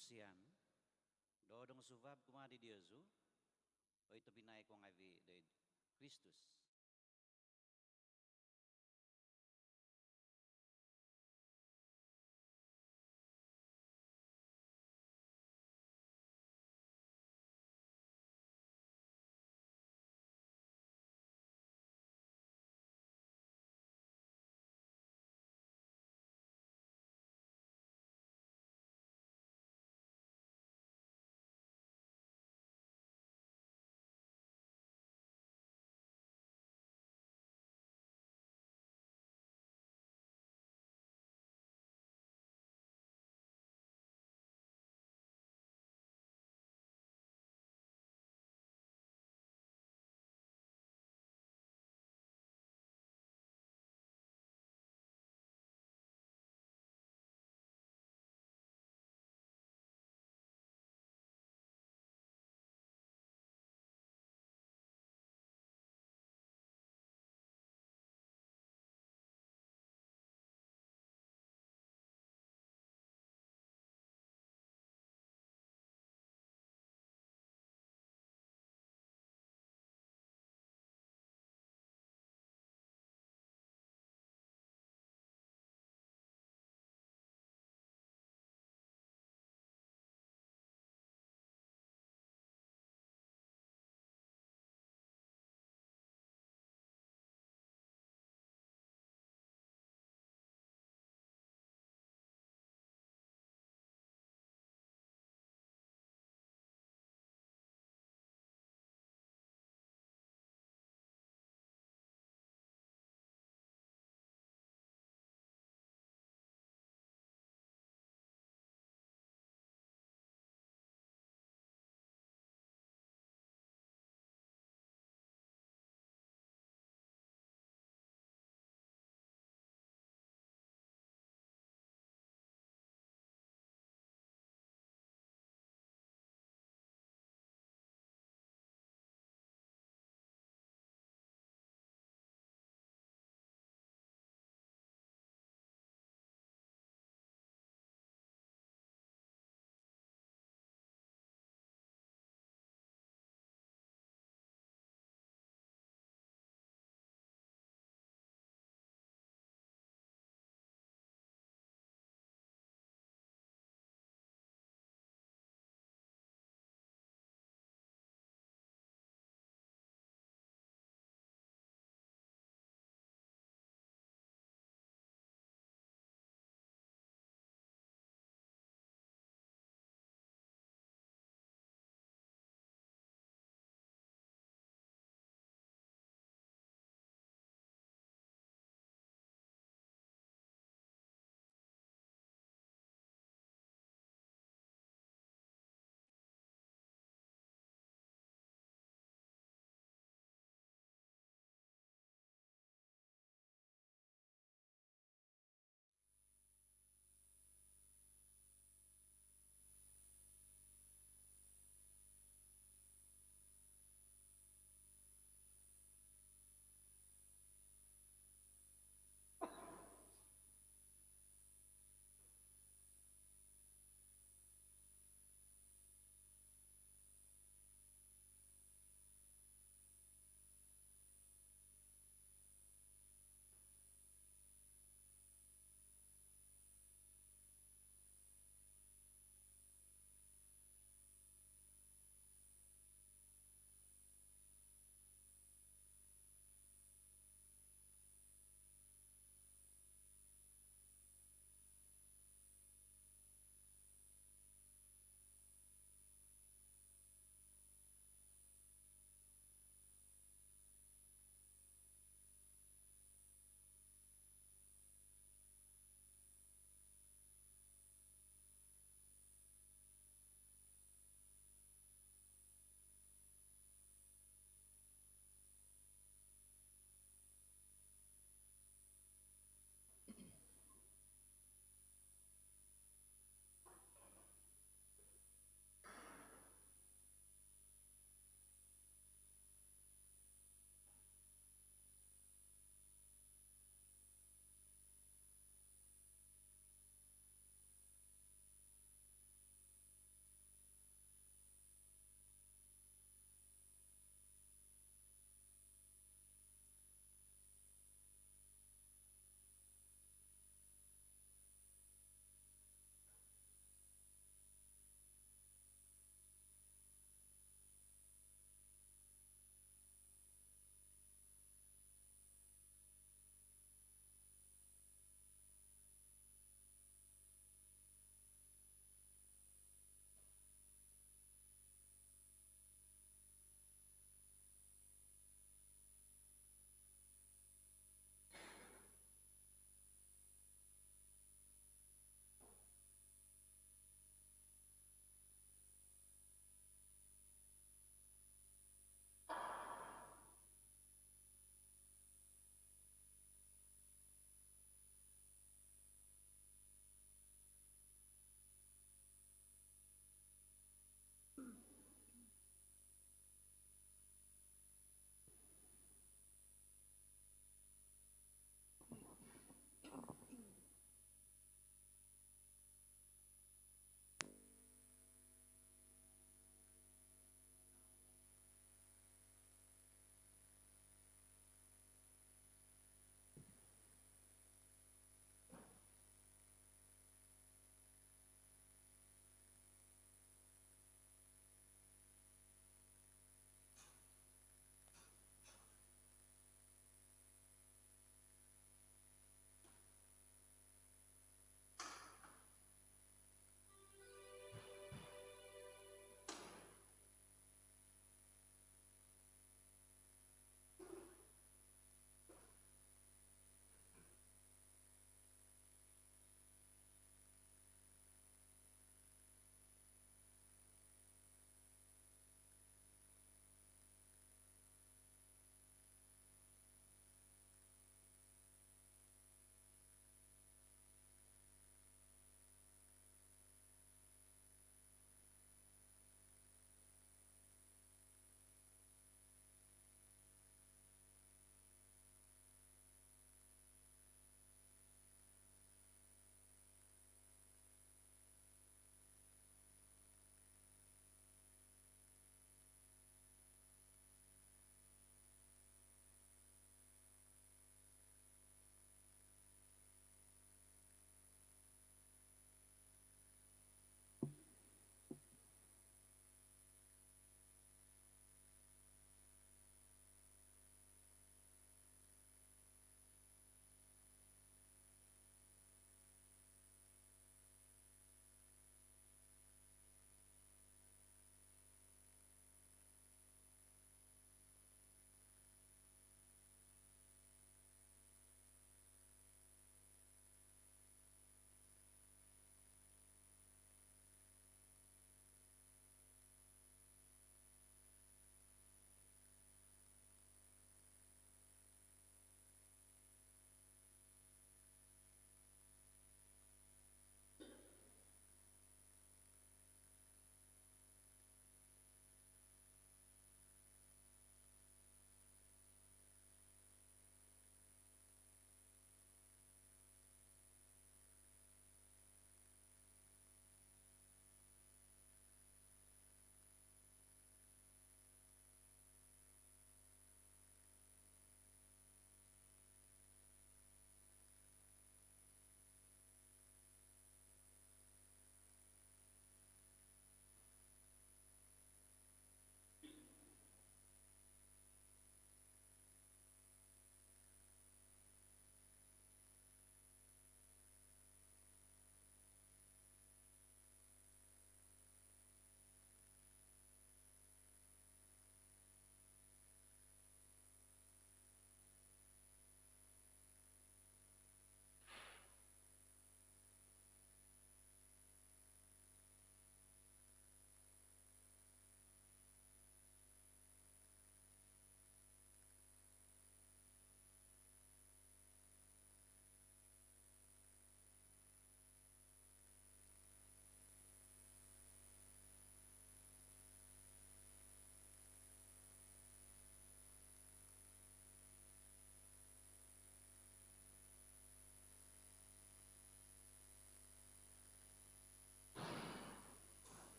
Rosian, dodong suvab kumadi Diozu, o ito pinay ko nga vi de Christus.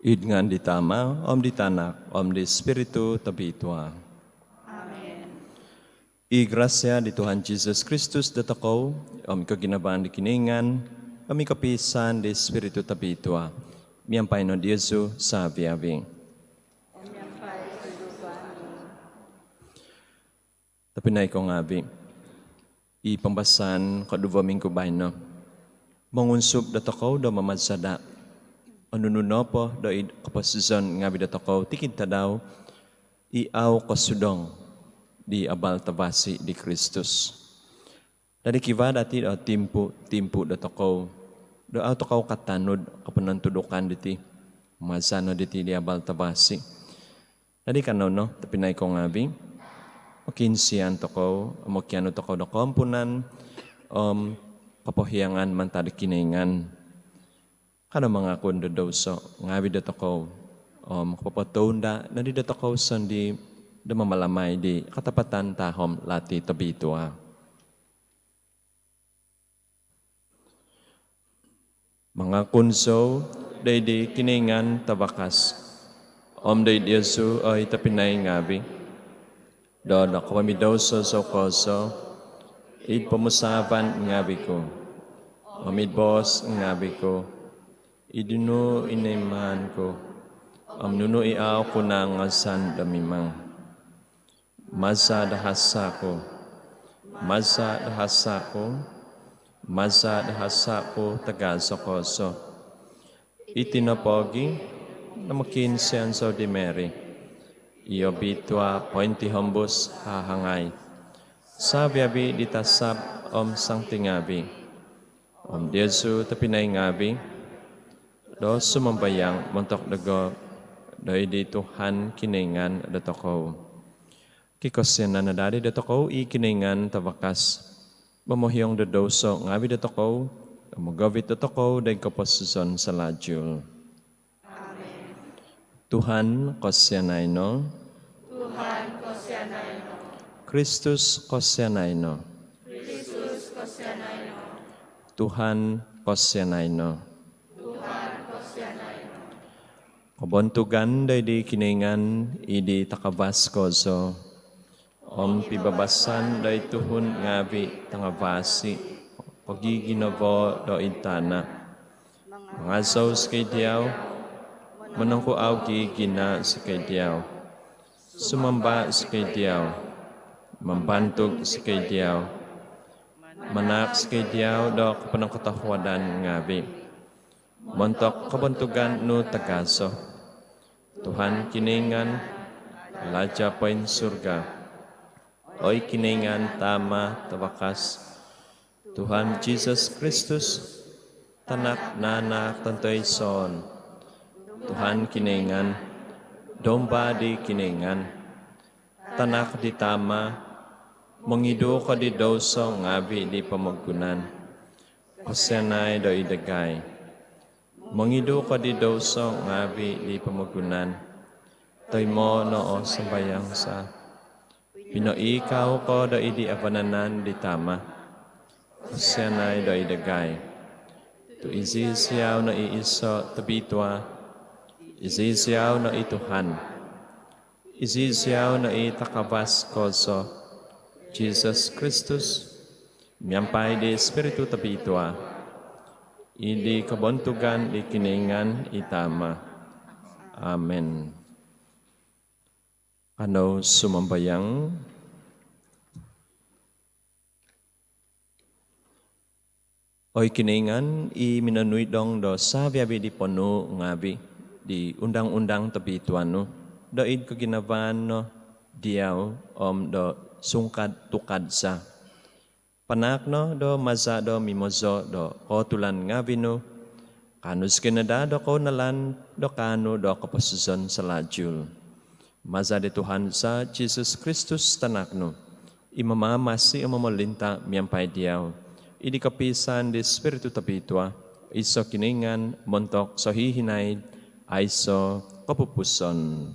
Idngan di tama, om di tanak, om di spiritu tabitua. Amen. I grasya di Tuhan Yesus Kristus datakaw, om kaginabaan di kiningan, kami kapisan di spiritu tabitua. Miyampay no Diyosu sa biyabi. Umiyampay sa lubani. Tapi na ikaw ngabi, ipambasan kaduvaming kubay no. Mangunsub datakaw do mamadsada. Anununo po do kapasizon ngabi datakaw tikid tadaw, iaw kasudong di abal tabasi di Kristus. Dari kiva dati do timpu datakaw, do aw takaw katanod kapanantudukan diti, masano diti di abal tabasi. Dari kanaw no, tapi na ikaw ngabi, makinsiyan takaw, makiano takaw do kompunan, kapohiyangan man tadi kiningan. Kada mga kundo daw so, ngabi dato ko, kapapatunda, na di dato ko di mamalamay di katapatan tahom lati tabitua. Mga kunso, day di kiningan tabakas, day Yesu ay tapinay ngabi, do na kapamidaw so koso, id pamusaban ngabi ko, amidbos ngabi ko, idino inaiman ko, nuno iaw ko na ngasan damimang. Masa dahasa ko, tagaso koso. Itinapogi, na makinsiyan so di Mary. Iyo bitwa pointi hombus hahangay. Sabiabi ditasap sang tingabi. Diyosu tapinay ngabi, do sumambayang montok dago doy di Tuhan kiningan datakaw. Kikosyan na nadari datakaw i kiningan tabakas. Mamohyong dadoso ngabi datakaw, magawit datakaw day kaposison sa lajul. Amen. Tuhan kosyanay no. Tuhan kosyanay no. Kristus kosyanay no. Kristus kosyanay no. Tuhan kosyanay no. Kabontugan day di kiningan idi takabas koso. Pibabasan day tuhun ngabi tangabasi. Pagiginabo do intana. Mga saus kay diyaw. Manangko aw gigina si kay diyaw. Sumamba si kay diyaw. Mambantog si kay diyaw. Manak si kay diyaw do kapanangkatahwadan ngabi. Montok kabontugan no tagaso. Tuhan kiningan, laja poin surga. Oy kiningan tama tabakas. Tuhan Jesus Kristus, tanak nanak tantoy son. Tuhan kiningan, domba di kiningan. Tanak di tama, mengido ka di doso ngabi di pamagunan. Kusenay do idagay. Mangido ka di doso ngabi di pamagunan. Toy mo noo sambayang sa. Pinoikaw ko do idi apananan di tama. Kusenay do idagay. Tu izisiyaw na iiso tabitwa. Izisiyaw na ituhan. Izisiyaw na itakabas koso. Jesus Kristus. Miyampay di Espiritu tabitwa. Idi kabontugan di kiningan itama. Amen. Ano sumambayang? Oy kiningan i minanuy dong do sabiabi di pono ngabi di undang-undang tabituan no. Do id ko ginaban no diyaw do sungkad tukad sa. Panak no do maza do mimozo do kotulan ngabi no. Kanus kinada do ko nalan do kano do kapasuson sa lajul. Maza di Tuhan sa Jesus Kristus tanak no. Imamamasi amamalinta miyampay diyaw. Idi kapisan di Espiritu tabitwa. Iso kiningan montok so hihinay aiso kapupuson.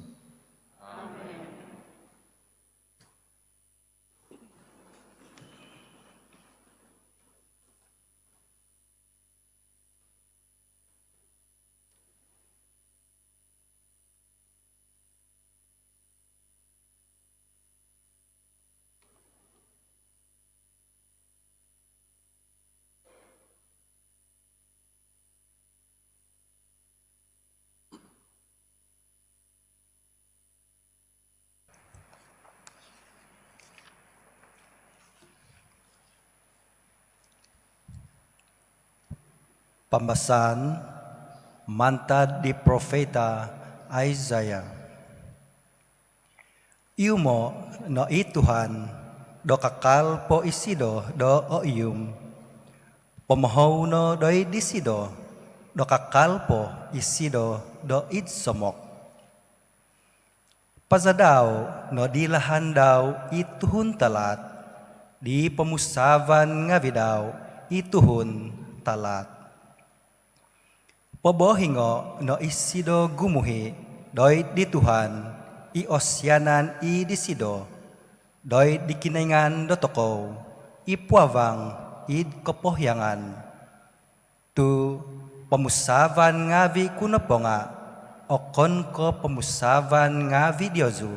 Pembahasan mantad di Profeta Isaiah. Iumo no Tuhan do kakal po isido do o ium. Pemahaw no do disido do kakal po isido do idsomok. Pazadaw no dilahan daw ituhun talat. Di pemusavan nga vidaw ituhun talat. Pobohingo no isido gumuhi doy di Tuhan i osyanan i disido doy di kinaingan do tokow i puawang id kepohyangan tu pemusavan ngavi kunoponga okon ko pemusavan ngavi diozu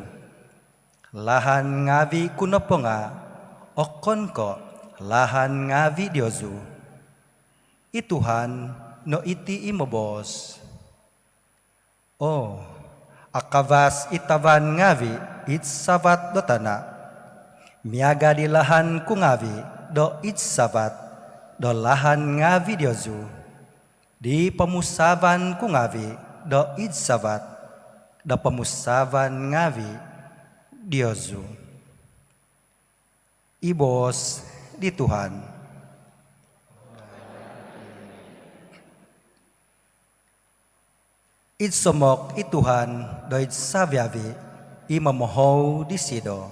lahan ngavi kunoponga okon ko lahan ngavi diozu i Tuhan no iti imobos. Oh, akavas itavan ngavi it sabat do tana. Miaga di lahan ku ngavi do it sabat do lahan ngavi diozu. Di pemusavan ku ngavi do it sabat do pemusavan ngavi diozu. Ibos di Tuhan. Idsomok ituhan doit saviavi imamohou disido.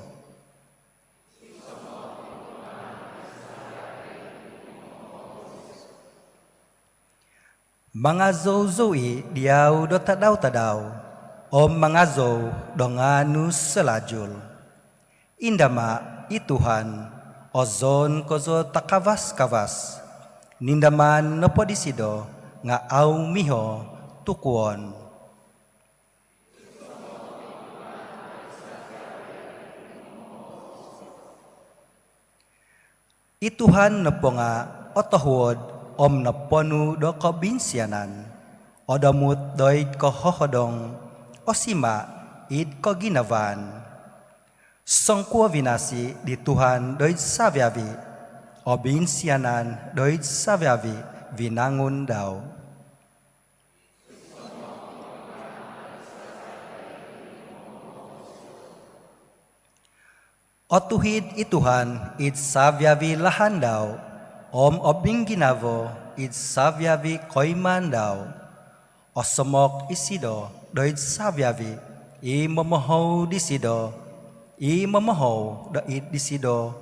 Mga zouzoi diau do tadaw om mga zou do nganu selajul. Indama ituhan ozon kozo takavas-kavas. Nindaman no podisido nga au miho tukuon. Ituhan na po nga otohod om na ponu do kabinsianan o damut doid ko hohodong o sima id ko ginavan. Songkwa vinasi di Tuhan doid saviavi o binsianan doid saviavi vinangun daw. Otuhid ituhan id savyavi lahandaw, om obing ginavo id savyavi koimandaw, osomok isido doid savyavi i momohou disido, i momohou do id disido,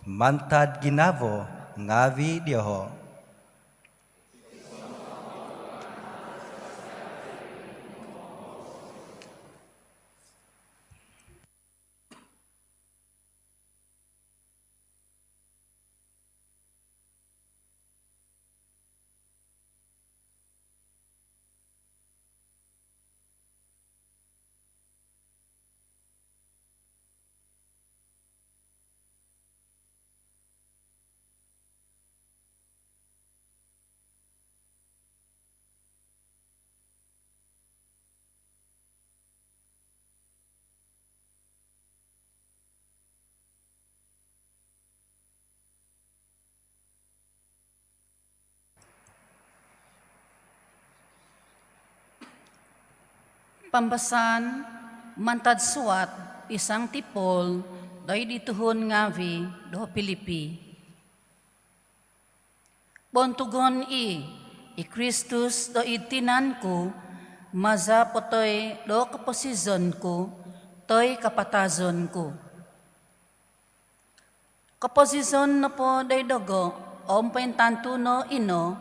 mantad ginavo ngavi dioho. Pambasan, mantad suat, isang tipol, doy dituhon ngavi, do Pilipi. Bontugon i Kristus do itinan ko, maza potoy do kaposizon ko, toy kapatazon ko. Kaposizon na po day dogo, ompain tanto no ino,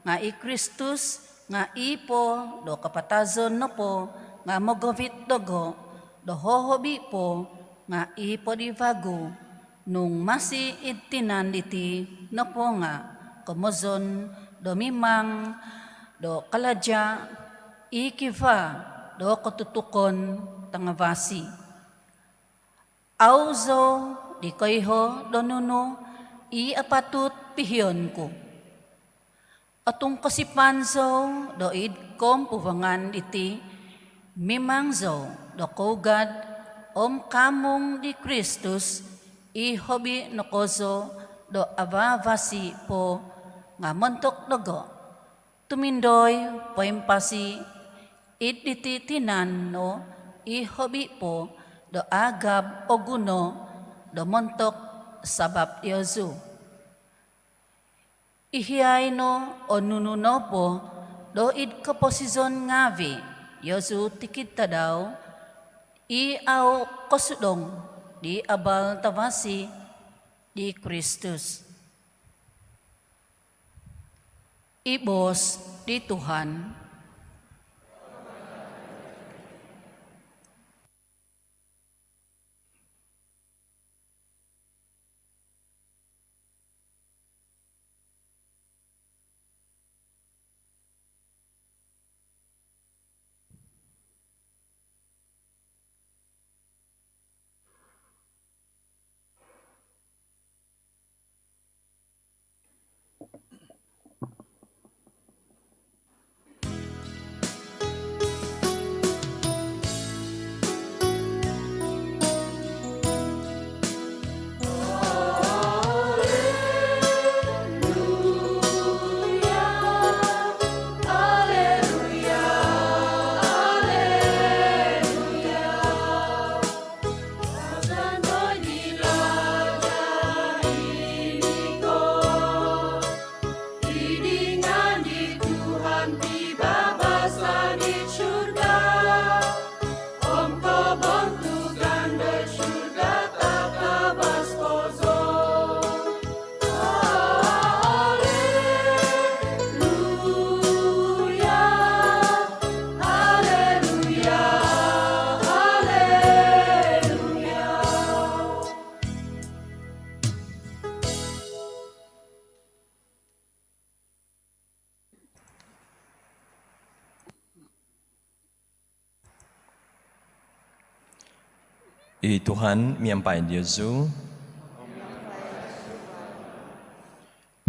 nga i Kristus, nga ipo, do kapatazon na po, nga mogovit dogo, do hohobi po, nga ipo di vago, nung masi itinan diti, no po nga, komozon, do mimang, do kaladya, ikiva, do kotutukon, tangavasi. Auzo, di koyho, do nuno, apatut pihiyon ko. Atong kasipanzo, do id kom puvangan iti, mimangzo do kogad om kamong di Kristus ihobi nokozo do avavasi po nga montok dogo Tumindoy poempasi itititinan no ihobi po do agab o guno do montok sabab Yesu. Ihiyay no o nununo po do id kaposizon ngavi Yesu tikita daw iaw kosudong di abal tawasi di Kristus. Ibos di Tuhan. Tuhan miampai Yesu.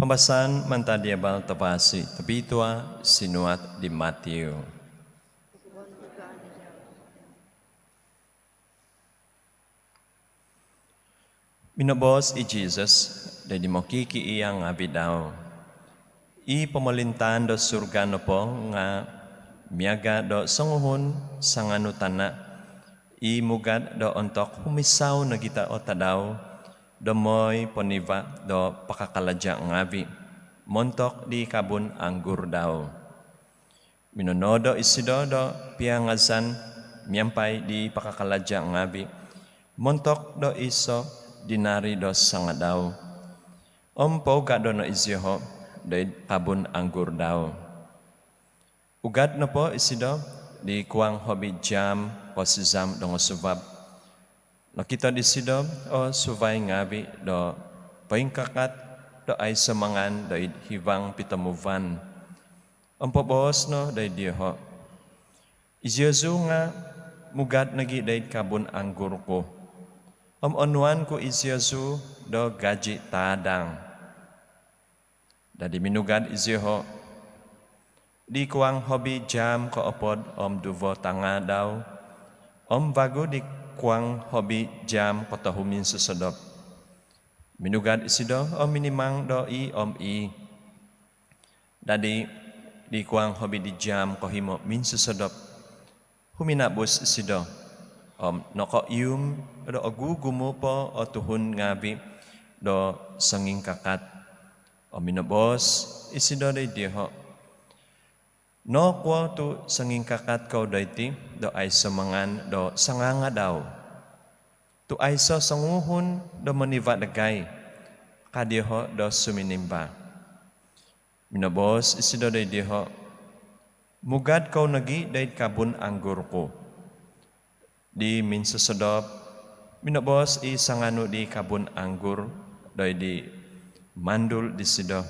Pembahasan mantadiabal tepasi tepi tua sinuat di Matthew. Minobos i Jesus dari mokiki iyang abidaw. I pemerintahan do surga nopo nga miaga do songuhun sanganutana. I mugad do ontok humisaw na kita o tadaw do moy poniva do pakakalaja ngabi montok di kabun anggur daw. Minonodo isido do piangazan miampai di pakakalaja ngabi montok do iso dinari do sangadaw. Ompo gado no isiho do kabun anggur daw. Ugad no po isido di kuang hobi jam posizam dong subab. No kita di sido o suvay ngabi do paingkakat do ay semangan do hivang pitamuvan. Ompobos no do diho. Ijesu nga mugad nagi do kabun anggur ko. Onuan ko Ijesu do gaji tadang. Dadi minugad Ijeho di kuang hobi jam ko opod duvo tanga daw. Bago di kuang hobi jam ko tahumin susedop. Minugad isido minimang do i i. Dadi di kuang hobi di jam ko himo min susedop. Huminabus isido. Noko ium do agugumo po o tuhun ngabi do sanging kakat. Minobos isido day diho. No kwa tu sanging kakat kau daiti do ay semangan do sanganga daw. Tu ay so sanguhun do maniva dagay kadiho do suminimba. Minobos isido day diho. Mugad kau nagi day kabun anggur ko. Di min susedop minobos i sanganu di kabun anggur day di mandul di sido.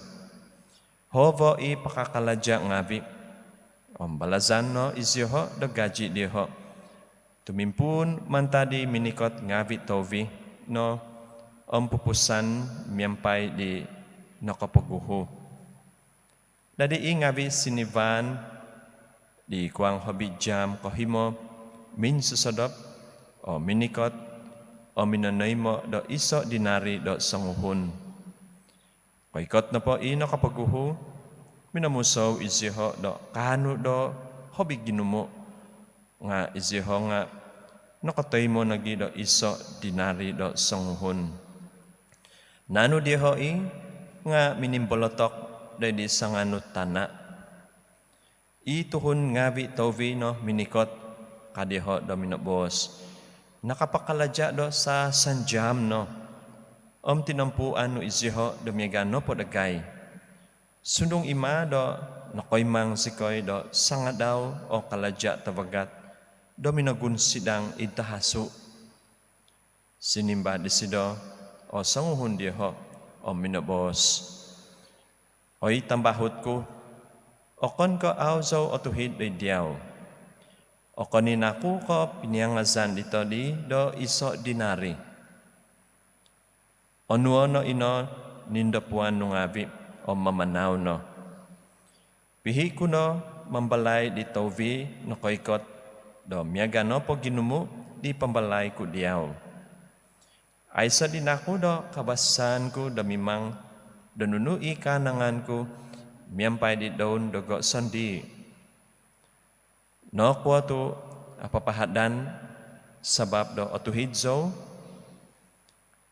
Hovo i pakakalaja ngabi. Balazan no isiho do gaji diho. Tumimpun mantadi minikot ngavi tovi no pupusan miampai di nokopoguhu. Dadi ngavi sinivan di kuang hobi jam kohimo min susodop o minikot o minanoimo do iso dinari do sanguhun. Koikot na po nokopoguhu minamusaw iziho do kanu do hobi ginumo nga iziho nga nakatay mo nagi do iso dinari do sanguhon. Nanu diho nga minimbolotok do di sanganut tana. Ituhon ngabi tawvi no minikot kadiho do minabos. Nakapakalaja do sa sanjam no. Tinampuan no iziho do miyagano po dagay. Sundong ima do nakoymang sikoy do sangadaw o kalaja tawagat do minagun sidang itahasu. Sinimba di sido o sanguhun diho o minabos. Oy tambahut ko, okon ko awzaw o tuhid day diyaw. Okon ninaku ko piniangazan dito di do iso dinari. Onuo no ino nindapuan nungabi o mamanaw no. Pihi ko no mambalay di tawvi no koikot do miyaga no po ginumu di pambalay ko diyaw. Aysa din ako do kabasan ko do mimang do nunui kanangan ko miyampay di daun dogo sandi. No ko to apapahadan sabab do otuhidzo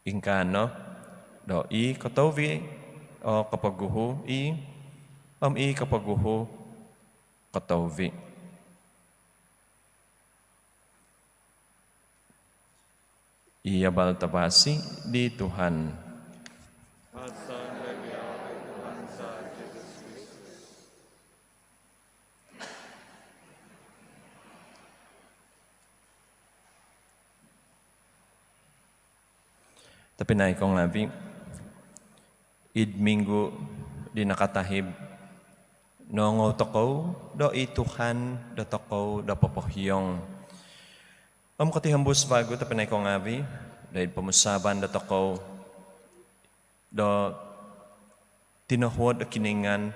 ingkano do i katawi o kapaguho i kapaguho katawi. Iyabal tabasi di Tuhan. Tapi naik kong nabi, id minggu di nakatahib, nongo tokow do ituhan do tokow do popohyong. Katihambus bago tapi naik kong nabi, dahil pamusaban do tokow do tinahuad do kiningan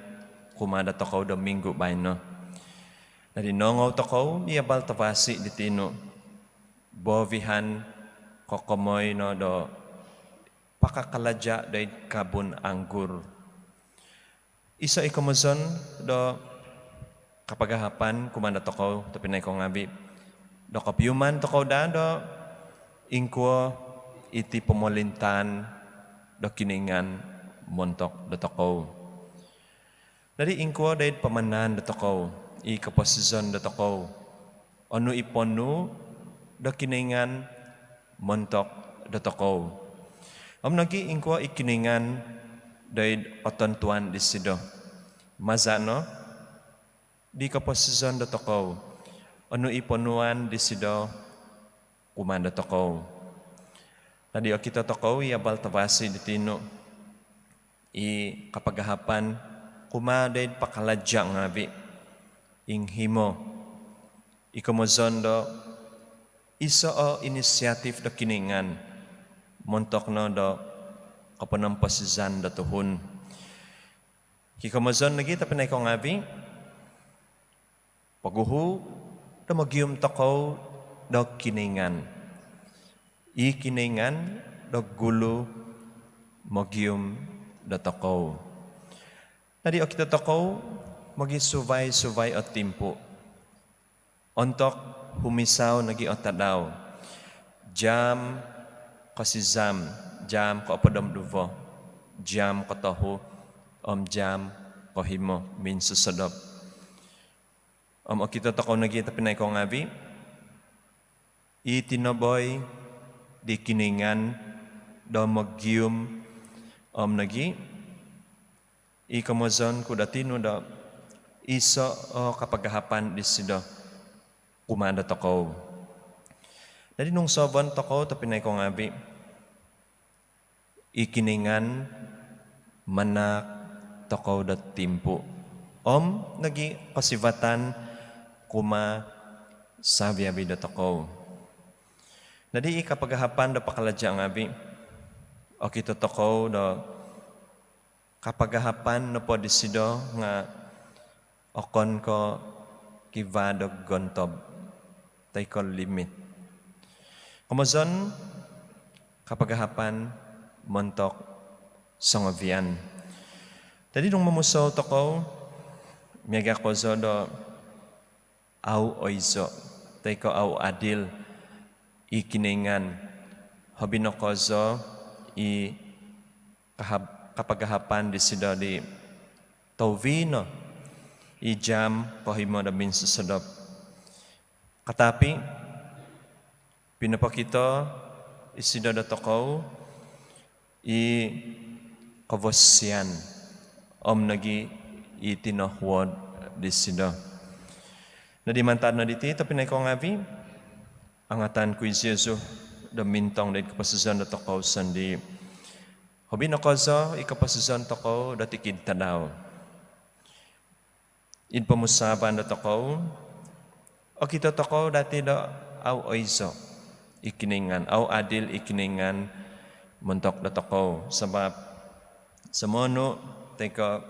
kumada tokow do minggu bayno. Dari nongo tokow iyabal tavasi di tino, bovihan kokomoy no do pakakalaja day kabun anggur. Isa ikomozon do kapagahapan kumanda tokaw tapi naik kong ngabi. Do kapyuman tokaw da do ingko iti pemolintan do kiningan montok do tokaw. Dari ingko day pamanan do tokaw i kaposizon do tokaw. Onu iponu do kiningan montok do tokaw. Nagi ingko ikiningan day otontuan di sido. Mazano di kaposizon do tokaw. Ano iponuan di sido kumanda tokaw. Nadi o kita tokaw iyabal tavasi di tino. I kapagahapan kumaday pakaladya ngabi. Inghimo. Ikomozon do iso o inisiatif do kiningan. Montok no do kapanampasizan do tuhun. Kikamazon lagi tapi naik kong abi. Paguhu do magyum tokaw do kiningan. I kiningan do gulu magyum do tokaw. Nadi o kita tokaw magi suvay o timpo. Ontok humisaw nagi o tadaw. Jam kasi jam ko apadam duvo, jam ko tahu, jam ko himo, min susadop. O kita takaw nagi tapi naik kong abi, itinaboy di kiningan do magyum nagi, ikamazon ko datino do iso o kapagahapan di sido kumanda takaw. Jadi nung soban toko tapi naik kong abi ikiningan manak toko dat timpu. Nagi kasivatan kuma sabi abi da toko. Jadi kapagahapan da pakalaja ng abi o kita toko do kapagahapan no po disido nga okon ko kivado gontob tay ko limit. Kamazon kapagahapan montok sangavian. Jadi nung mamusaw toko miaga kozo do au oizo teko au adil ikiningan hobino kozo i kapagahapan di sida di tauvino i jam kohimo da min susedop katapi pinapa kita isida da tokau i kavosian om nagi i tinohwod di sida na di mantan na diti tapi na ikaw ngabi angatan ku Yesu da mintong da kapasuzan da tokau sandi hobi na kozo ikapasuzan tokau da tikid tadaw in pamusaban da tokau o kita tokau dati da au oizo ikiningan au adil ikiningan mentok da tokau sebab semono teko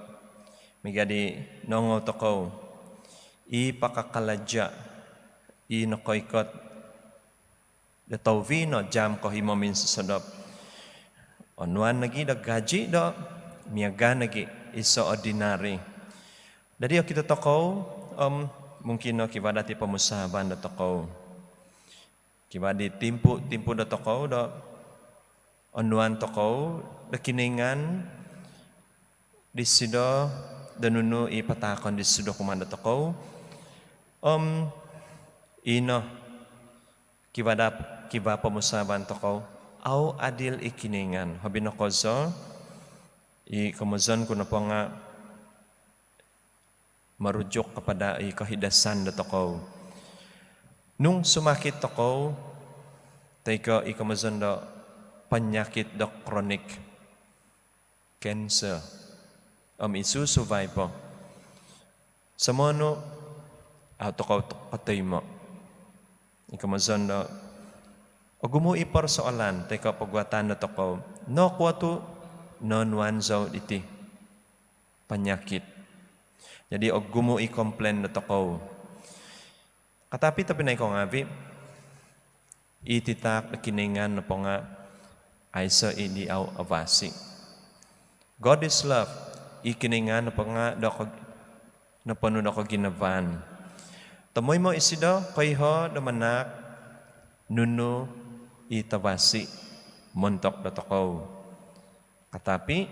migadi nongo tokau i pakakalaja i nakoikot da tauvino jam kohimo min susedop onuan lagi da gaji da miaga lagi iso ordinary jadi kita tokau mungkin no kibadati pamusaban da tokau kibadi timpu da tokau da onuan tokau da kiningan di sido da nunu i patakon di sido kumanda tokau ino kiba pamusaban tokau au adil ikiningan habino kozo i kamuzon kuno po nga marujuk kepada i kahidasan da tokau nung sumakit tokau teko i kamuzon da penyakit da kronik cancer isu survive po semono tokau patay mo i kamuzon da Ogumo ipar soalan teka pagwatan na toko no kuatu non wanzo iti penyakit. Jadi ogumo i-complain na toko. Katapi tapi na ikaw ngabi ititak na kiningan na po nga aysa ini au avasi. God is love. Ikiningan na po nga na pano na ko ginavan. Tamoy mo isido kayho na manak nuno itawasi montok da tokau katapi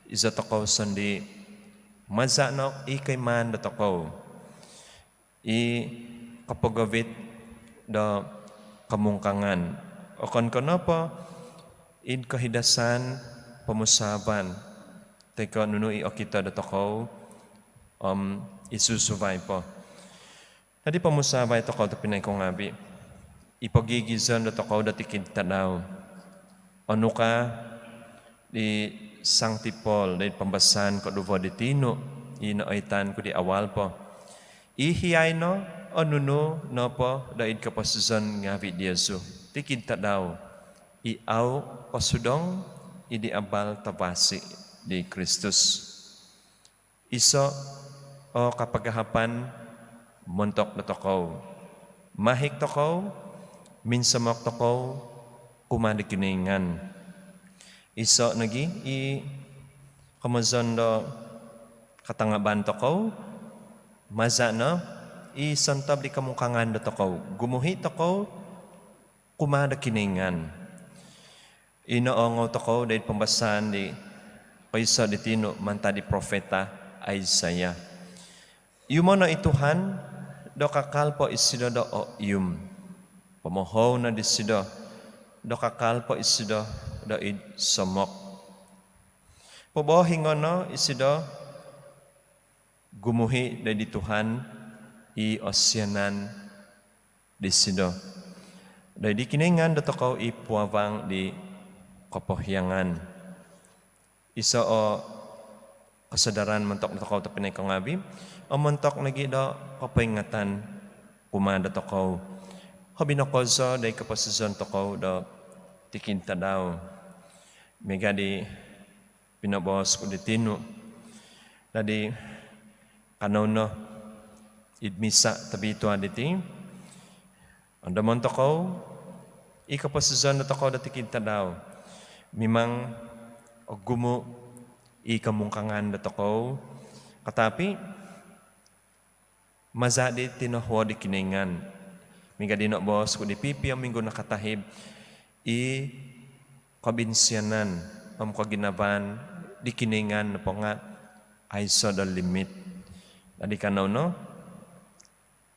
iza tokau sandi mazanok ikay man da tokau i kapagawit da kamungkangan o kon pa in kahidasan pamusaban teka nuno i okita da tokau isusubay po nadi pamusabay tokau da pinay kong ngabi ipagigizan da tokau da tikid tanaw. Ano ka di Sancti Paul da pambasan ko duvo di tino inaoitan ko di awal po. Ihiyay no anuno no po da id kapasuzan nga vidyesu. Tikid tanaw. Iaw pasudong idi abal tabasi di Kristus. Iso o kapagahapan montok da tokau. Mahik tokau minsamok toko kumadikiningan. Iso nagi i kamazon do katangaban toko mazana i santab di kamungkangan do toko gumuhi toko kumadikiningan. Inoongo toko dahil pambasan di kaysa di tino manta di profeta Isaiah. Yumo na ituhan do kakalpo isido do o yum. Pamohaw na disido do kakal po isido do id somok. Pabohingon no isido gumuhi da di Tuhan i osyanan disido. Da di kiningan do tokau i puawang di kapohyangan. Isa o kesadaran mentok tokau tapi naik ngabi o mentok lagi do kapaingatan kumanda tokau. Hobi na kozo day kapasuzon tokau do tikin tadaw. Mega di pinabos ko di tino. Dadi kanono idmisa tabi ito aditi. Andamon tokau ikapasuzon na tokau do tikin tadaw. Mimang ogumo ikamungkangan da tokau. Katapi mazadi tinohwa di kiningan. Mingga dinok bos ku di pipi ang minggu nakatahib i kabinsianan am kaginaban di kiningan po nga ay so the limit. Dadi kanaw no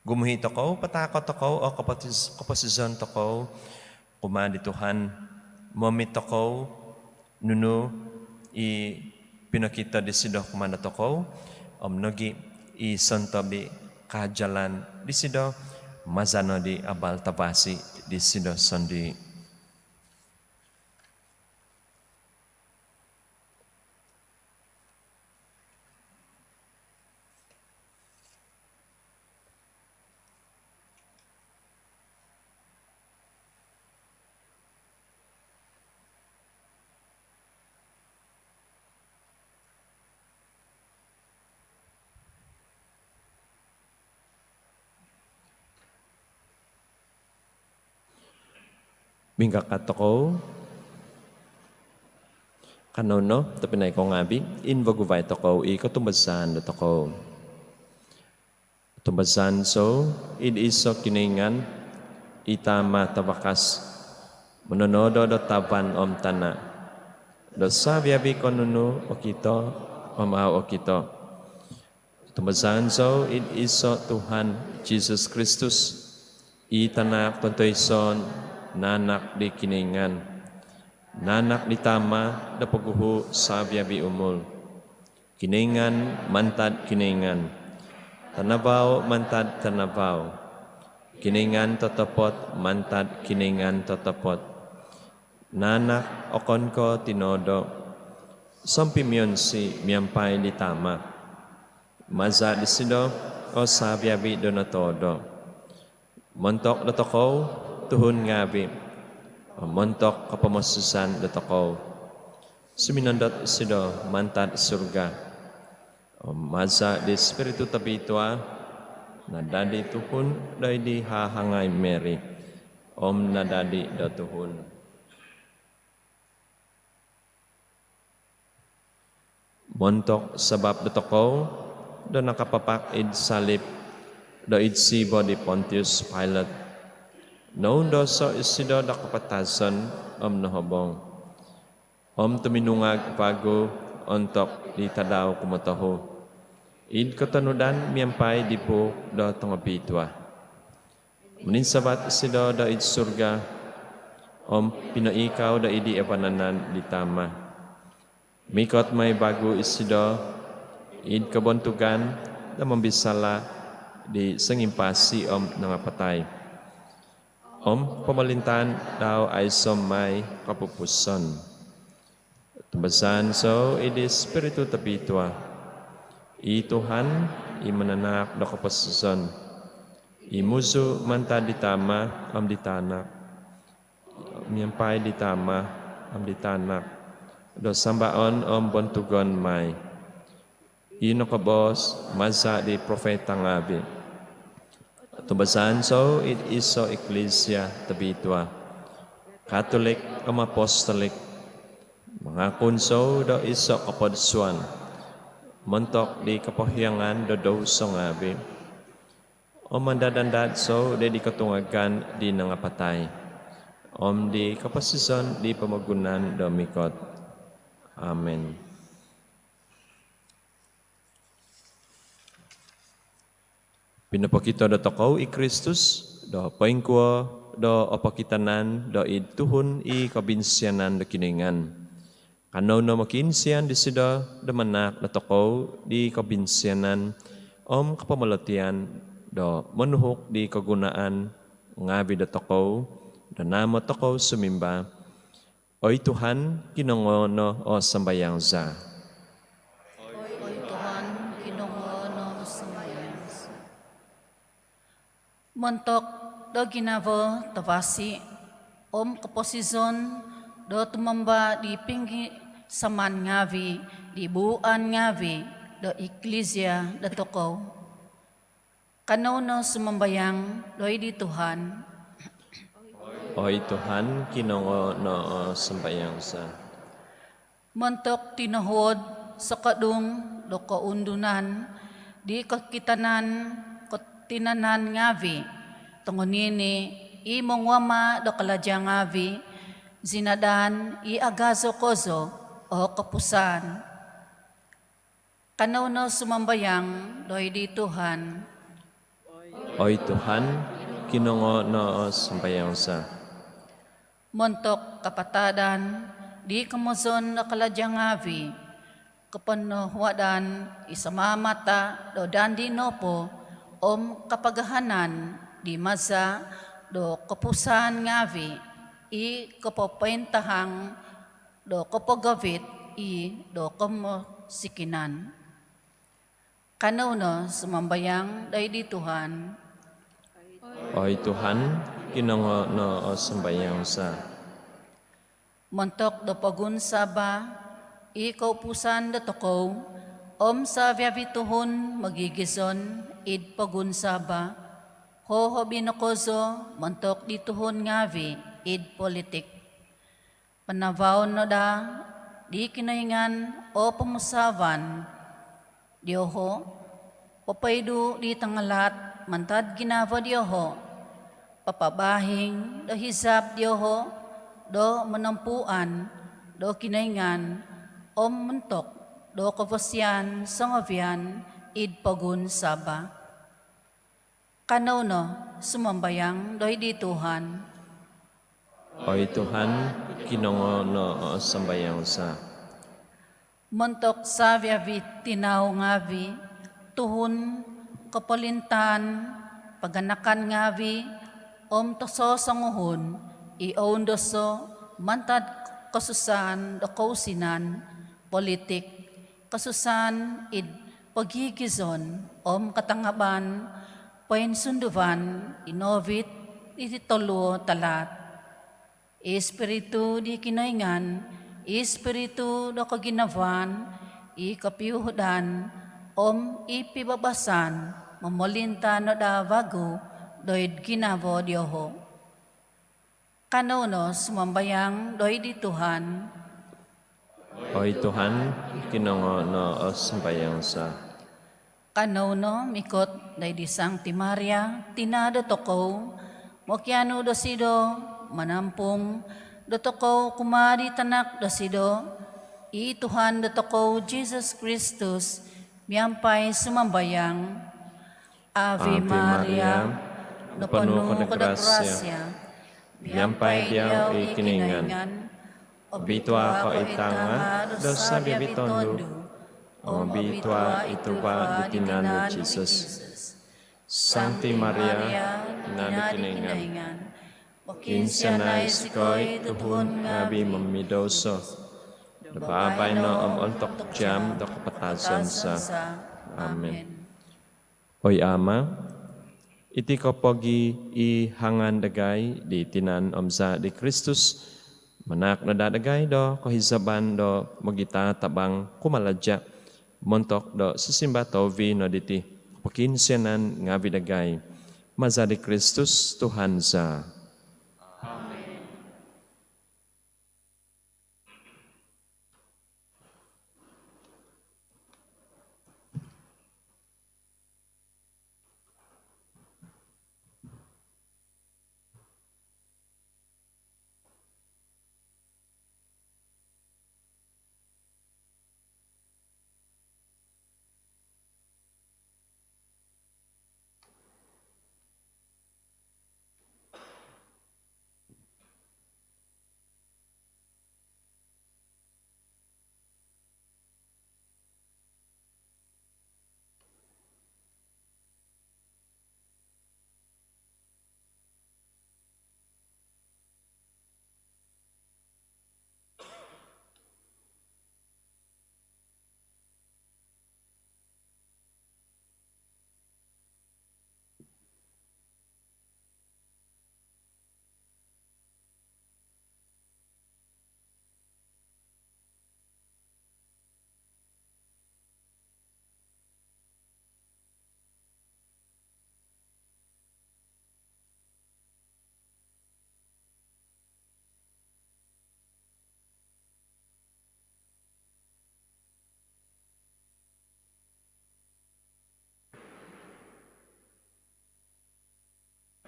gumuhit ako, patakot ako o kaposisyon ako kumadi Tuhan momit ako nuno i pinakita di sido kumanda ako nogi i santabi kajalan di sido mazano di abal tabasi di sido sondi. Mingga katoko kanono tapi naik ko ngabi in baguvay toko I katumbasan da toko tumbasan so it is so kiningan itama tabakas manonodo do taban om tana do sabiabi konunu okito omao okito tumbasan so it is so Tuhan Jesus Kristus itanak tontoy son nanak di kiningan, nanak di tama da paguhu sabiabi umul. Kiningan mantad kiningan, tanabaw mantad tanabaw. Kiningan totopot mantad kiningan totopot. Nanak okon ko tinodo, sompimyon si miyampay di tama. Maza di sido o sabiabi do na todo. Montok do toko, tuhun ngabi, montok kapamasusan datakaw. Suminandot sido mantad surga. Masa di spiritu tabitwa, nadadi tuhun day di hahangay Mary. Om nadadi da tuhun. Montok sabab datakaw, da nakapapak id salip, da id sibo di Pontius Pilate. Noon doso isido da kapatasan nahobong. Tuminungag bago ontok di tadaw kumataho. Id katanudan miyampay di po da tangapitwa. Muninsabat isido da id surga. Pinaikaw da idi epananan di tama. Mikot may bago isido id kabontugan da mambisala di sangimpasi nangapatay. Pamalintan daw ay may kapupuson. Tumbasan so it is spiritu tabitwa. I Tuhan I mananak da kapupuson. I musu mantad di tama di tanak. Miyampay di tama di tanak. Do sambaon bontugon may. Ino kabos maza di profeta ngabi. Tumbasan so it is so Ecclesia tabitwa. Catholic Apostolic. Mga kunso do iso kapodsuan. Montok di kapahyangan do so ngabi. Mandadandad so di katungagan di nangapatay. Di kapasison di pamagunan do mikot. Amen. Pinapakita do takaw I Kristus, do paingkwa, do apakitanan, do id tuhun I kabinsianan do kiningan. Kanaw na makinsian di sida, do manak do takaw di kabinsianan, kapamalatian, do manuhok di kagunaan, ngabi do takaw, do nama takaw sumimba. Oy Tuhan, kinongono o sambayang za. Montok do ginavo tabasi kaposizon do tumamba di pinggi saman ngavi di buan ngavi do Ecclesia do tokaw. Kanono sumambayang doy di Tuhan. Oy Tuhan, kinongono o sambayang sa. Montok tinuhod sa kadung do kaundunan di kakitanan tinanan ngavi, tungunini imong wama do kaladya ngavi, zinadan i agazo kozo o kapusan. Kanaw no sumambayang doy di Tuhan, Oy Tuhan, kinungo no sambayang sa. montok kapatadan, di kamuzon na kaladyang avi, kapanuhwadan, isamamata, do dandi nopo, kapagahanan, di maza, do kapusan ngavi, i kapapentahang, do kapagavit, i do kamusikinan. Kanaw no sumambayang day di Tuhan, Oy Tuhan, kinungo no sambayang sa. montok do pagun saba, ikaw pusan do tokow, sa viavituhon magigison, id pagun saba, hoho binokozo, montok dituhon ngavi, id politik. Panavaw no da, di kinahingan o pamusavan, diyoho, papaydo di tangalat, mantad ginava diyoho, papabahing do hisab diyoho, do manampuan, do kinaingan, mentok, do kavasyan, sangavian, id pagun saba. Kanaw no, sumambayang doy di Tuhan, Oy Tuhan, kinungo no sambayang sa. montok sa viavit tinaw ngavi, tuhun kapalintan, paganakan ngavi, toso sanguhon, iaon doso, mantad kasusan do kausinan, politik, kasusan id pagigizon, katangaban, painsunduvan, inovit, ititolo talat. Espiritu di kinaingan, Espiritu do kaginavan, ikapiuhudan, ipibabasan, mamolinta no da vago, doid ginavo diyoho. Kanaw no sumambayang doy di Tuhan, Oy Tuhan, kinungo no sambayang sa. kanaw no mikot day di Sancti Maria, tinado tokow, mokyano do sido, manampung, do tokow kumari tanak do sido, Tuhan do tokow Jesus Christus, miyampay sumambayang, Ave Maria, napuno ko da grasya, miyampay diyaw ikinaingan, Bitwa ko itanga, do sabi bitondo, bitwa ituba ditinan ni Jesus. Sancti Maria, nanakinaingan, kinsanay sikoy tuhun ngabi mamidoso, nababay no ontok jam do kapatasan sa. Amen. Oy Ama, iti kapogi ihangan dagay di tinan omsa di Kristus, manak na dadagay do kahisaban do magita tabang kumaladya, montok do sisimba tovi no diti pakinsianan nga bidagay, maza di Kristus Tuhan sa.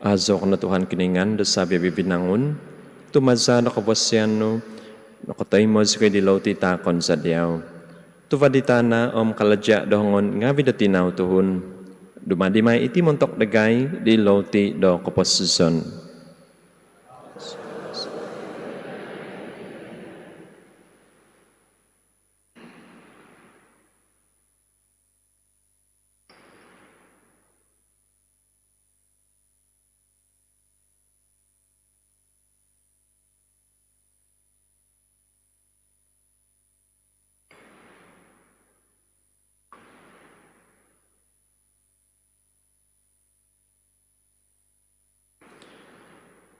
Azok na Tuhan kiningan da sabi bibinangun, tumaza na kabasyan no, nakatay mo sa di lauti takon sa diyaw. Tuvadita na kaladya dohongon nga vidatinaw tuhun, dumadimay iti montok dagay di lauti do kapasuson.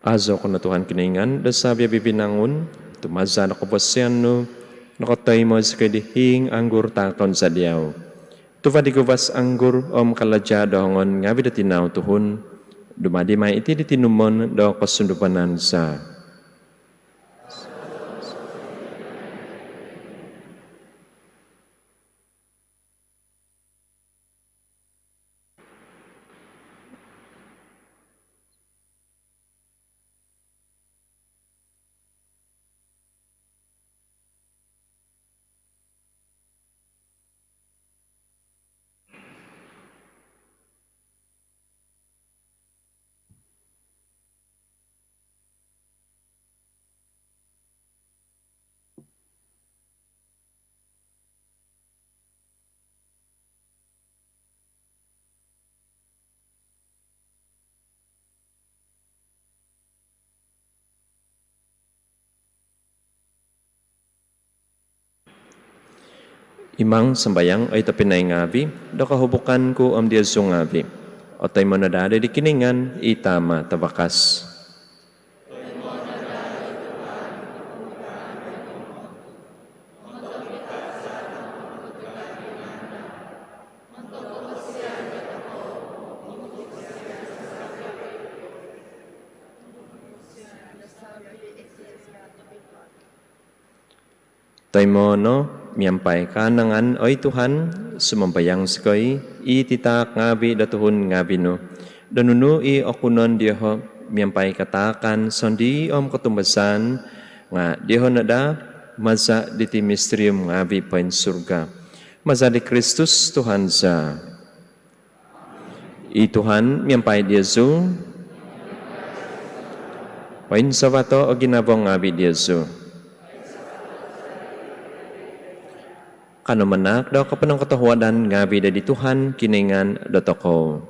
Azo ko na Tuhan kiningan, da sabi bibinangun, tumaza na kapasyan no, nakatay mo sa kadihing anggur takon sa diyaw. Tuvadi guvas anggur kaladya dohongon nga vidatinaw tuhun, dumadimay iti ditinumon do kasundupanan sa. Imang sambayang ay tapinay ngabi, do kahubukan ko Diyaso ngabi. O tay mo nadari di kiningan, itama tabakas. Tay mo no, miyampay ka nangan, oy Tuhan, sumambayang skoy, ititak ngabi datuhun ngabi no. Danunu okunon diho, miyampay katakan, sondi katumbasan, nga diho nada, maza diti mistrium ngabi pain surga. Maza di Kristus Tuhan sa. Tuhan, miyampay Diyaso, pain sabato o ginabong ngabi Diyaso. Kano manak daw kapanang katahuadan ngabi da di Tuhan kiningan dotoko.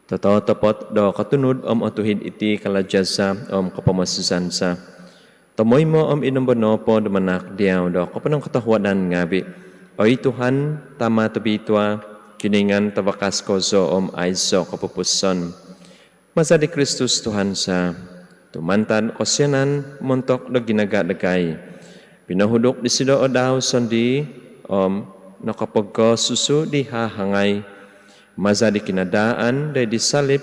Totoo tapot daw katunod otuhid iti kalajasa kapamasusan sa. Tamoy mo inombono po dumanak diyaw daw kapanang katahuadan ngabi. Oy Tuhan tama tabitwa kiningan tabakas ko so aiso kapupuson. Masa di Kristus Tuhan sa. Tumantan kosyanan montok da ginagadagay. Pinahudok di sila o daw sondi nakapagka susu di hahangay. Maza di kinadaan day di salip.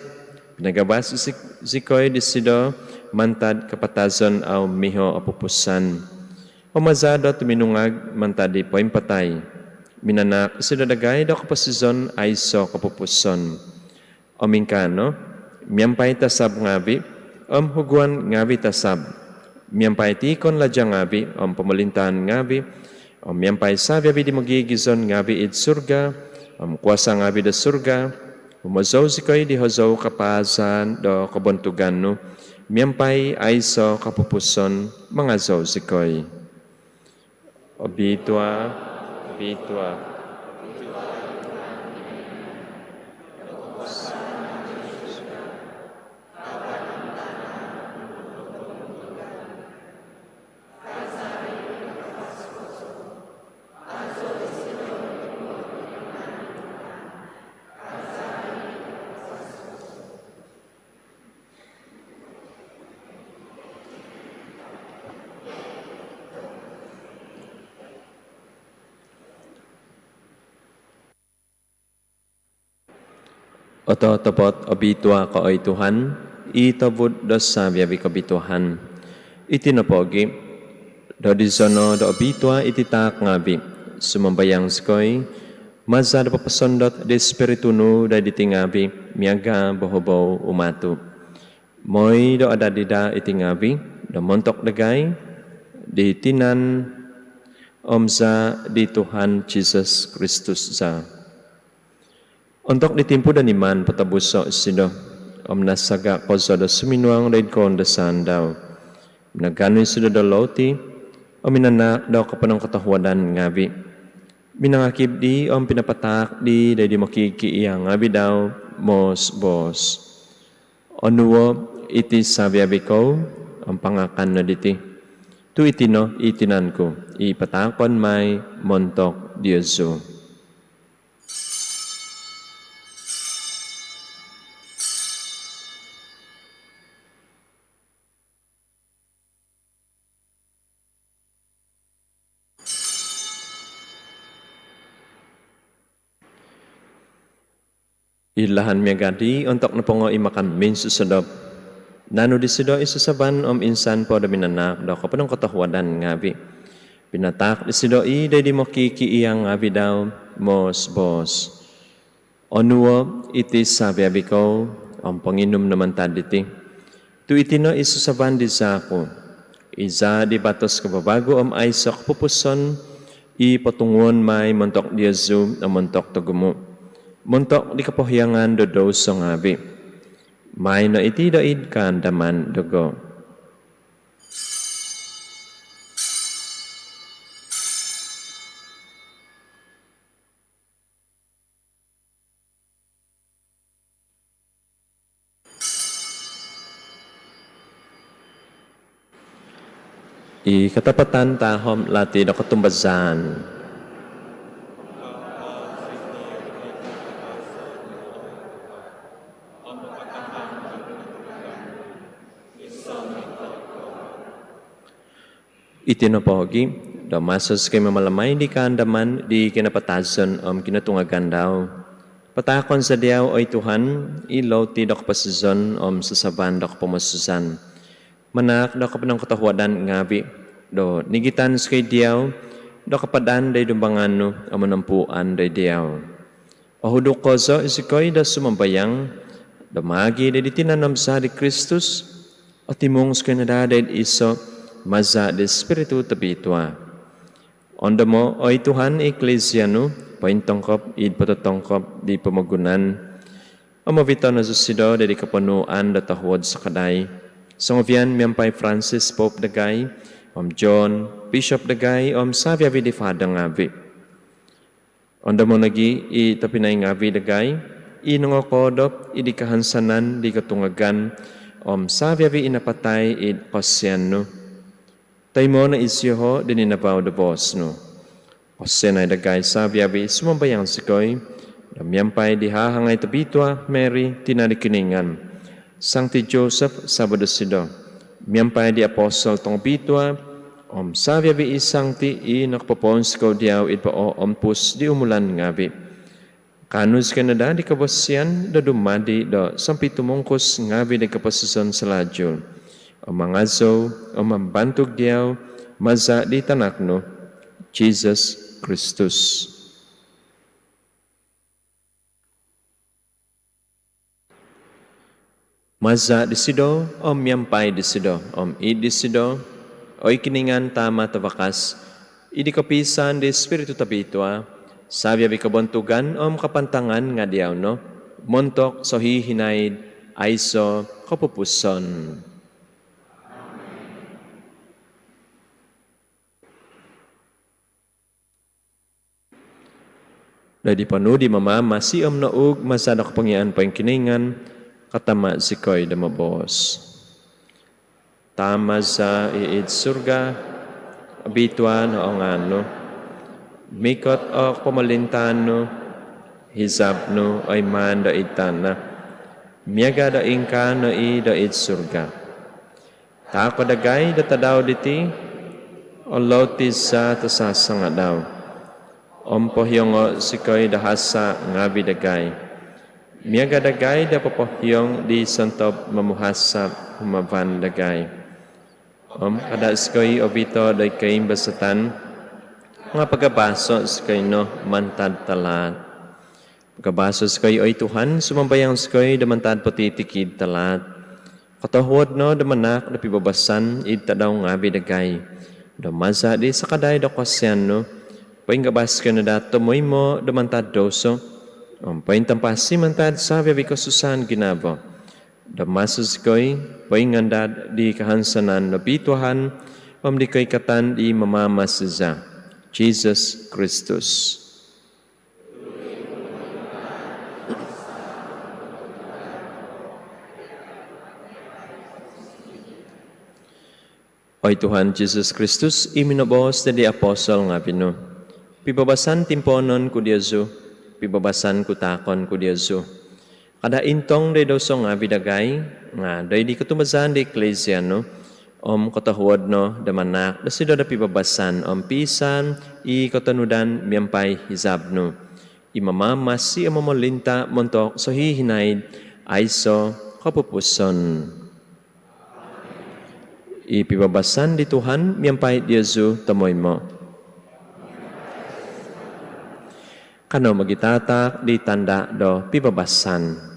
Pinagabas sikoy di sila mantad kapatazon aw miho apupusan. O maza do tuminungag mantad di poim patay. Minanak sila dagay do kapasizon ay so kapupuson. O mingkano, miyampay tasab ngabi, huguan ngabi tasab. Miyampay tikon ladya ngabi, pamalintahan ngabi, miyampay sabi di magigizon ngabi id surga, kuasa ngabi da surga, umazaw sikoy di hozaw kapasan do kabuntugan no, miyampay aiso kapupuson, mga zaw sikoy. Obitwa, obitwa. Oto tapot obitwa ka oy Tuhan, itabod do sabi abi kabituhan. Itinapogi, do disono do obitwa ititak ngabi, sumambayang skoy, Maza da papasondot de Espiritu nu da ditingabi, miaga bohobo umatu. Moy do ada dida itingabi, do montok dagay, di tinan omza di Tuhan Jesus Kristus za. Untuk ditimpu dan iman patabuso sido, om nasaga kozo da suminuang daid kon da sandaw. Naganoy sido da lauti, om minanak daw kapanong katahuadan ngabi. Minangakib di om pinapatak di day di makikiiyang ngabi daw mos bos. Onuwo iti sabiabi ko, ang pangakan na diti. Tu itino itinan ko, ipatakon may montok Diyoso. Ilahan miya gadi untuk napongo imakan min susedop. Nanu disido isusaban om insan po da minanak daw kapanong katahuadan ngabi. Pinatak disido day di mo kikiiyang ngabi daw mos bos. Onuwo iti sabiabi ko om panginom naman taditi. Tu itino isusaban di sako. Iza di batos kababago om aysok pupuson ipatungon may montok Diyoso na montok tugumo. Montok di kapohyangan do sa ngabi. May na iti daid kandaman dugo. Ikatapatan tahom lati do katumbazan. Itinopogi, do masos kay mamalamay di kaandaman di kinapatason om kinatungagan daw. Patakon sa diyaw oy Tuhan, ilaw ti dok pasizon om sasaban dok pamasusan. Manak dok kapanang katahuadan ngabi, do nigitan skay diyaw, do kapadan day dumbangano o manampuan day diyaw. Ohudok koso isikoy da sumambayang, do magi day ditinanom sa di Kristus, o timong skay nadaday iso, maza de Espiritu tabitwa. Onda mo, oy Tuhan, Ecclesia no, paintongkop, id patatongkop, di pamagunan. O mavito na susido, di kapanuan, datahuod sa kaday. Songovian, miyampay Francis, Pope Dagay, Om John, Bishop Dagay, Om Saviavi di Fada ngabi. Onda mo nagi, itapinay ngabi Dagay, inongokodop, idi kahansanan, di katungagan, Om Saviavi inapatay, id kosyan no. Tay mo na isyoho din inabaw da boss no. Kosyan ay Dagay Saviavi sumambayang sikoy, damyampay di hahangay tabitwa, Mary, tinalikiningan. Sancti Joseph, Sabado sido, miyampay di apostol tong bitwa, Om Saviavi isangti nakapapons ko diyaw itpao ompus di umulan ngabi. Kanus Canada di kabosyan da dumadi do sampitumungkos ngabi di kapasuson sa ladyol. O mangazo, o mambantog diyaw, maza di tanakno, Jesus Christus. Maza disido, om yampay disido, om id disido, o ikiningan tama tabakas, idi kapisan di Espiritu tabitwa, sabi abi kabontugan, om kapantangan nga diyaw no, montok so hihinaid, ayso kapupuson. Dadi panu di mama masih om naug masadak pangyaan pangkiningan katama sikoy damabos. Tama sa iid surga abituan o ngano mikot o pamalintano hizab no ay man da itana miyaga da ingka no i da id surga. Tako dagay da tadaw diti o lotis sa tasasanga daw. Om pohyong sikoy dahasa ngabi dagay. Miyaga dagay da pohyong di santob mamuhasap humavan dagay. Om kada sikoy obito da kaim basatan nga pagabasos kayo no, mantad talat. Pagabasos kayo ay Tuhan, sumambayang kayo damantad patitikid talat. Katahod no, damanak na pibabasan, itadaw nga bidagay. Damaza di sa kaday da kasyan no, paingabas ka na dato mo'y mo damantad doso. Paintampasi mantad sa biyabi kasusan ginabo. Damasos ko'y paingandad di kahansanan na bituhan, di ko'y katan di mamamasiza. Jesus Christus. Oy Tuhan Jesus Christus, iminobos na di apostol nga pino. Pibabasan timponon ko Diyoso, pibabasan ko takon ko Diyoso. Kada intong day daw so nga bidagay, nga day di katumazan di eklesya no, katahuad no, damanak, dasi do na pibabasan, pisan, katanudan, miyampay, hizab no. Imamamas si amamolinta, montok, so hihinaid, ay so kapupuson. Ipibabasan di Tuhan, miyampay Diyoso, tamoy mo. Kano magitatak di tanda do pibabasan.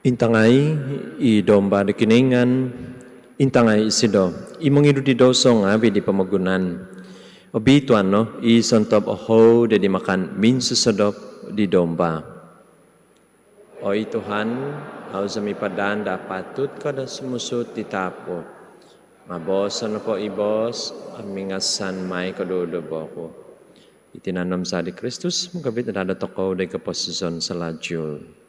Intangay, idomba di kiningan, intangay isido, imong idudidoso nga di pamagunan. Obituan no, isontop oho di makan minsusodop di domba. Oy Tuhan, au sa mipadan patut kada sumusut ditapo. Mabosan po ibos, amingasan may kadudobo ko. Itinanam sa di Kristus, magabit na dadatoko di kaposisyon sa lajul.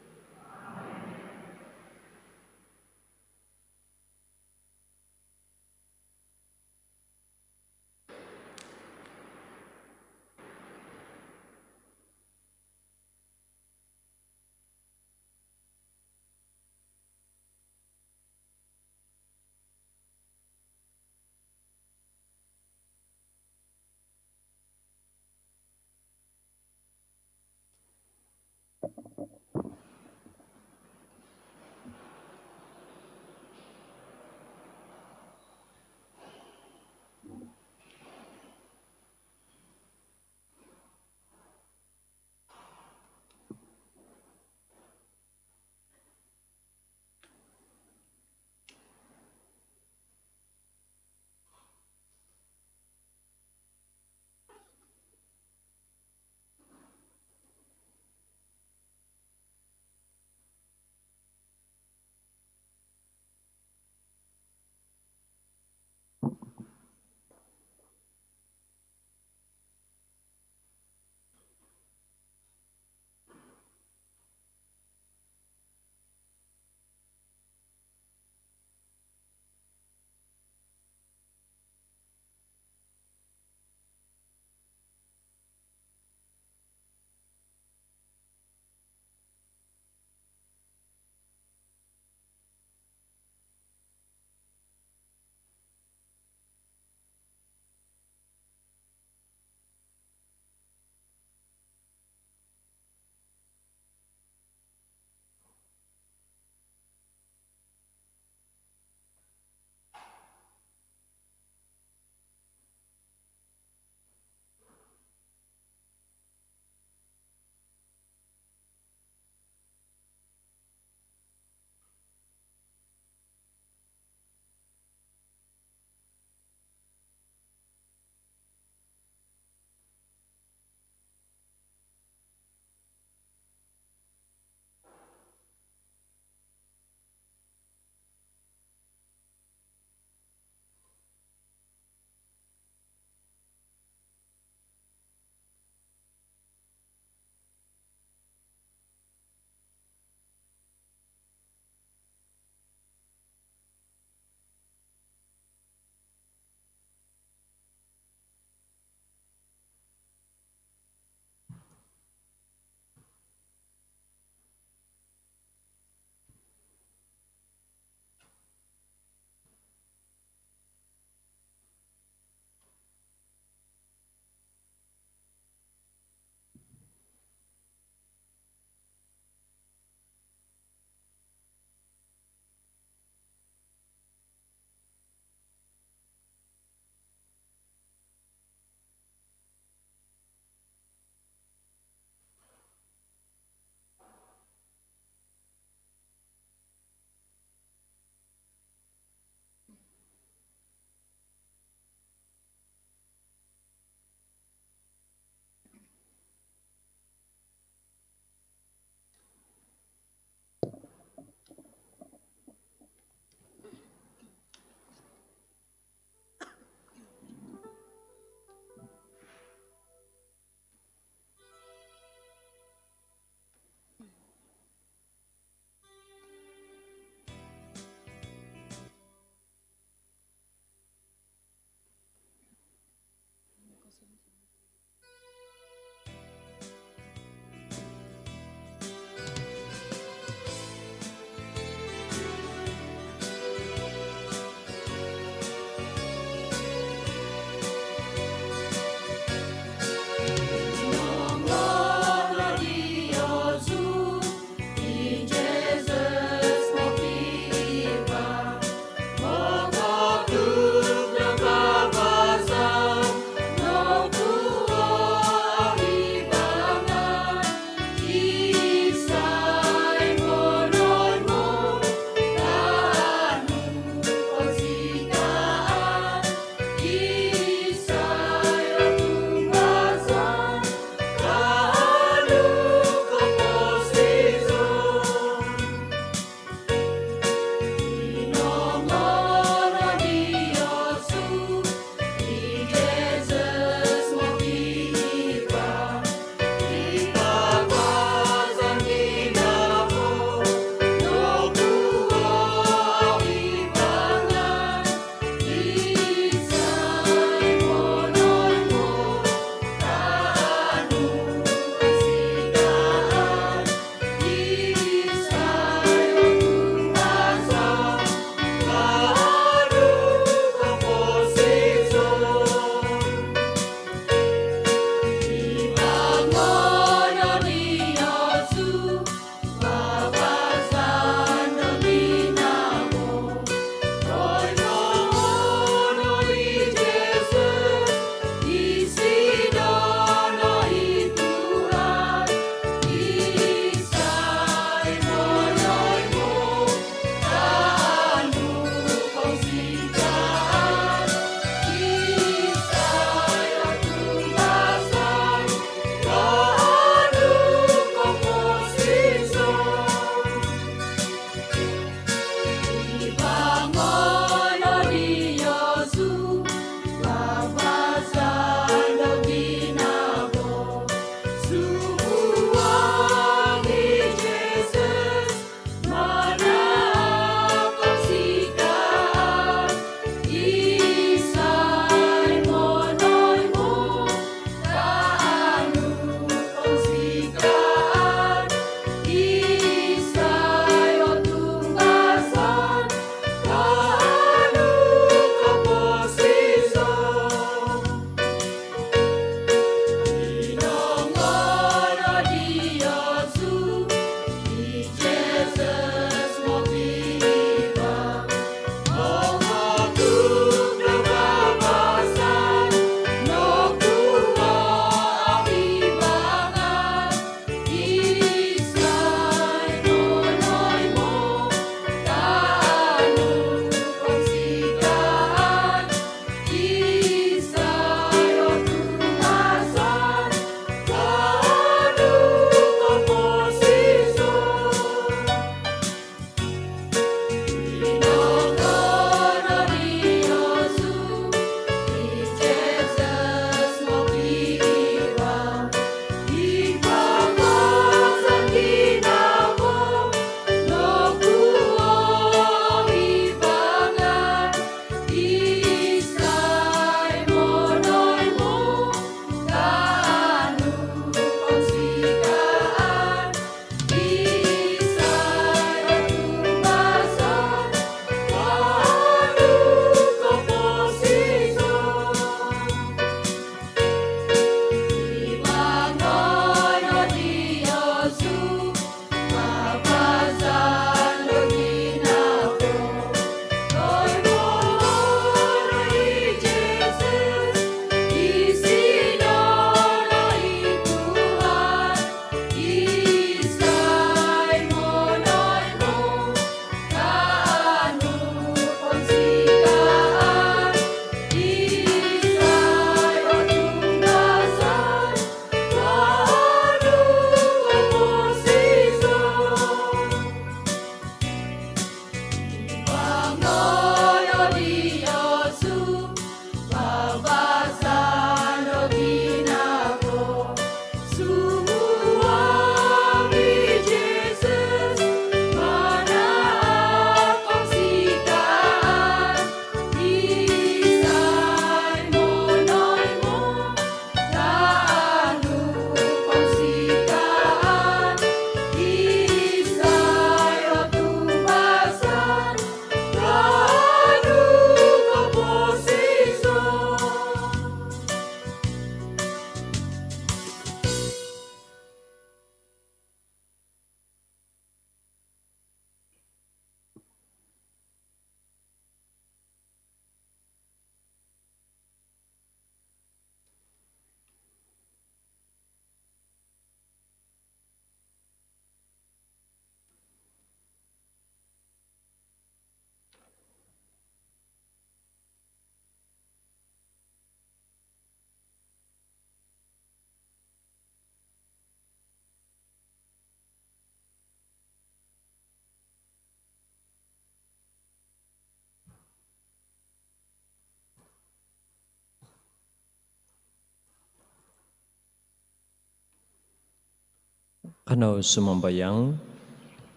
Kanaw sumambayang,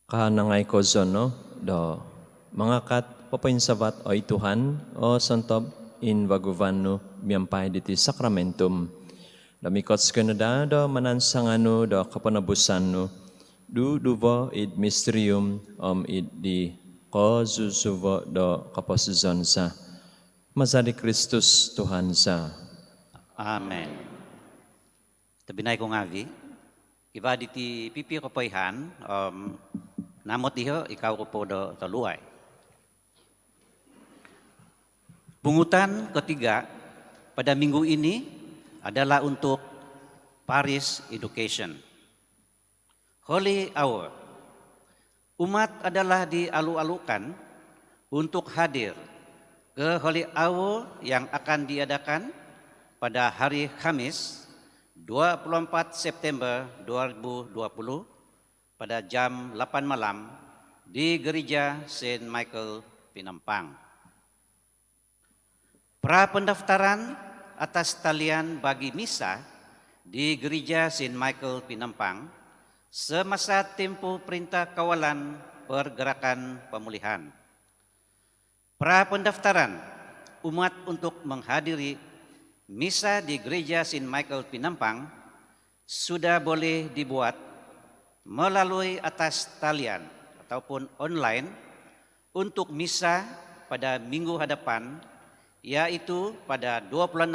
kanangay ko zono, do mangakat papainsabat oy Tuhan, o santob in baguvano miyampay diti sakramentum. Damikots kanada do manansangano do kapanabusano, du duvo id mysterium id di ko zuzuvo do kaposizonsa. Mazali Kristus Tuhan sa. Amen. Tabinay ko ngavi, iba diti pipi ko poyhan, namot iho, ikaw ko po do taluay. Pungutan ketiga pada minggu ini adalah untuk Paris Education. Holy Hour. Umat adalah dialu-alukan untuk hadir ke Holy Hour yang akan diadakan pada hari Kamis 24 September 2020 pada jam 8 malam di Gereja Saint Michael Pinampang. Pra-pendaftaran atas talian bagi misa di Gereja Saint Michael Pinampang semasa tempo perintah kawalan pergerakan pemulihan. Pra-pendaftaran umat untuk menghadiri misa di Gereja Saint Michael Pinampang sudah boleh dibuat melalui atas talian ataupun online untuk misa pada minggu hadapan, yaitu pada 26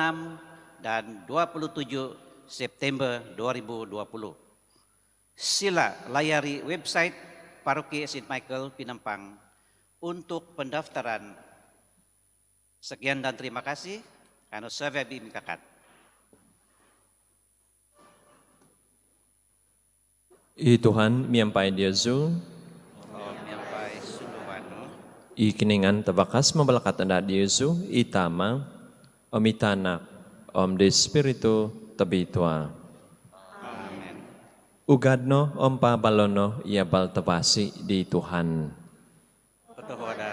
dan 27 September 2020. Sila layari website Paroki Saint Michael Pinampang untuk pendaftaran. Sekian dan terima kasih. Kano Saviabi Mikakat. I Tuhan miyampay Diyazu, Miyampay Sundubano. i kiningan tabakas mabalakat anda Diyazu, itama, omitanak, de Espiritu tabitwa. Amen. Ugadno, pabalono, iabal tabasi di Tuhan. Otohoda